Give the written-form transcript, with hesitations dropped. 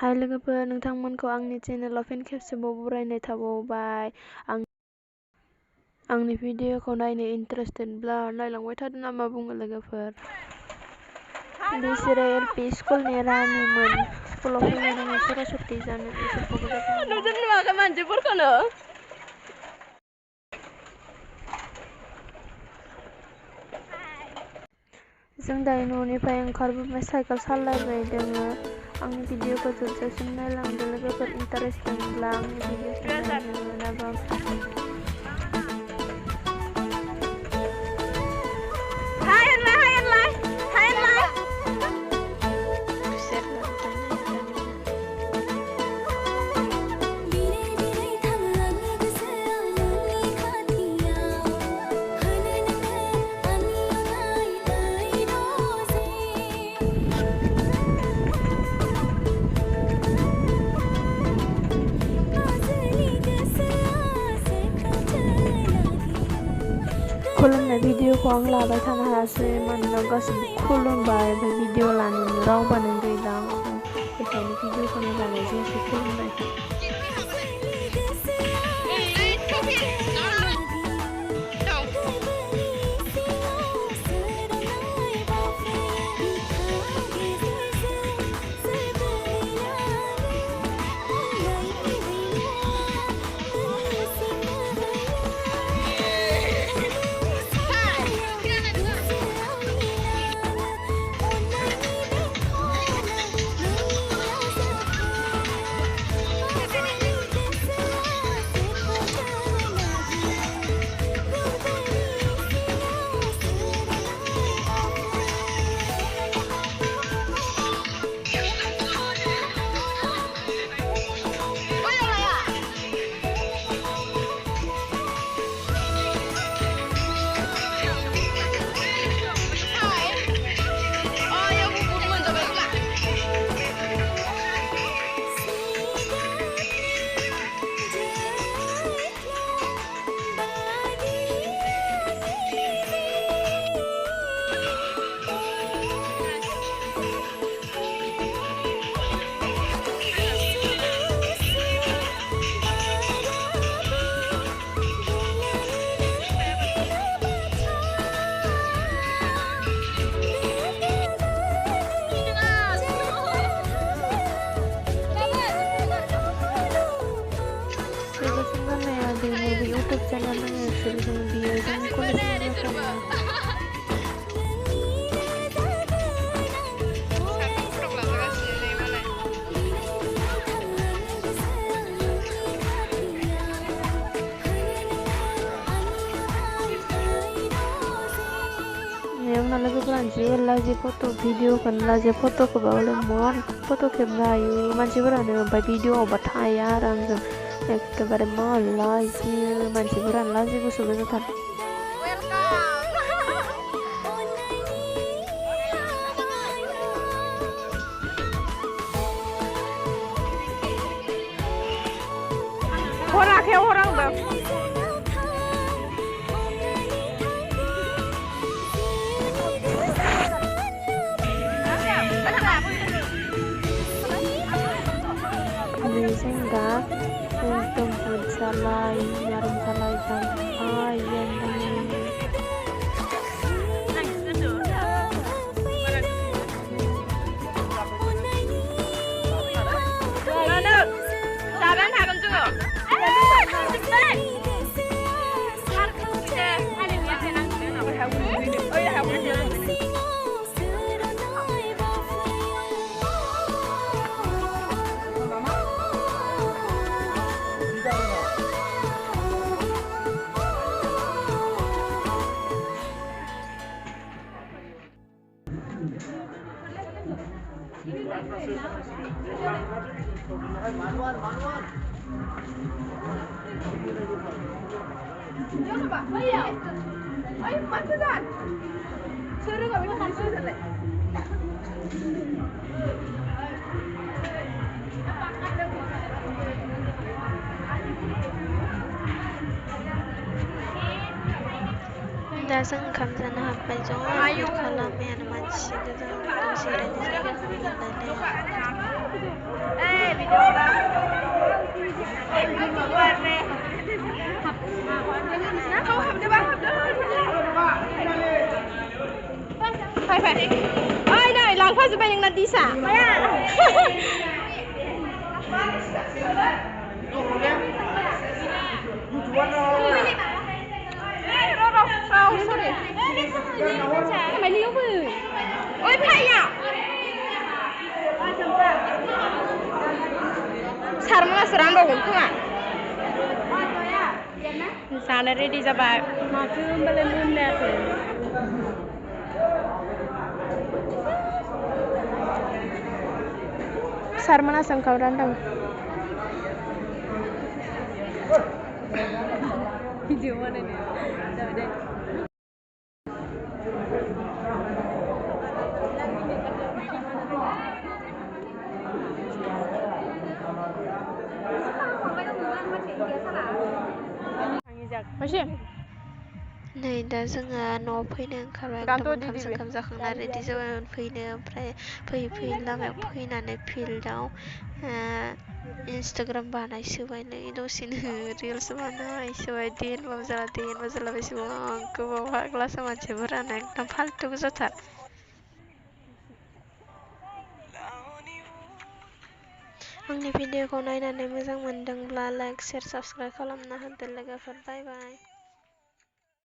हाय लोगोफोर, नोंथांमोनखौ आंनि चेनेलाव फिन खेबसेबाव बरायनाय थाबावबाय। आंनि भिडिअखौ नायनो इन्टारेस्टेडब्ला नायलांबाय थादो ना मा बुङो लोगोफोर। बिसोरो एलपि स्कुलनि रानिमोन। स्कुलाव फैनो रोङै सरासति जानो इसोरखौबो नुदों नुवाखै मानसिफोरखौनो। जों दायो न'निफ्राय ओंखारबोबाय, साइकेल सालायबाय दोङो। आंनि भिडिअखौ जोबजासिम नायलांदो लोगोफोर। इन्टारेस्टिंब्ला आंनि भिडिअखौ नायनो मोनाबा खुलुमनाय भिडिअखौ आं लाबाय थानो हायासै, मानोना गासिबो खुलुमबाय। ओमफ्राय भिडिअ लानोनो रावबानो गैला आंखौ, बेखायनो भिडिअखौनो लानाय जायासै खुलुमनायखौ। YouTube channel ng actually yung video ng college na yang nalaga lagi foto video kan lagi foto ko ba wala mon foto camera yu mansiburan ba video ba thaya rang एकेबारे मालाजि मानसिफोरानो लाजि गुसुबो जाथार। हराखै हरांदों। Untuk salai, nyaring salai sampai yang दा जों ओंखाम जानो हाबबाय ज' खालामनायानो मानसि गोजा दसे रायज्लायनो जायगाखौ मोनलायलाया। ไปเอ้ยได้หลังพ่อจะไปยังนัดดีสะไม่อะเราsorry ทำไมเลี้ยวมือโอ้ยไพ่อ่ะSarmana seran bagun kuma sana ready jaba matu bale munne ate Sarmana sangkau randang video mana ni dah Masih? नै दा जोङो न'आव फैनो ओंखारबाय ओंखाम जाखांना रेडि जाबाय फैनो ओमफ्राय फैयै लामायाव फैनानै फिल्डआव इन्सटाग्राम बानायसोबाय दसेनो रिल्स बानायसोबाय देनबाबो जाला बेसेबां गोबाव फाग्लासो मानसिफोरानो एकदम फाल्तु गोजाथार आंनि भिडिअखौ नायनानै मोजां मोनदोंब्ला लाइक शेयार साबस्क्राइब खालामना होदो लोगोफोर बाय बाय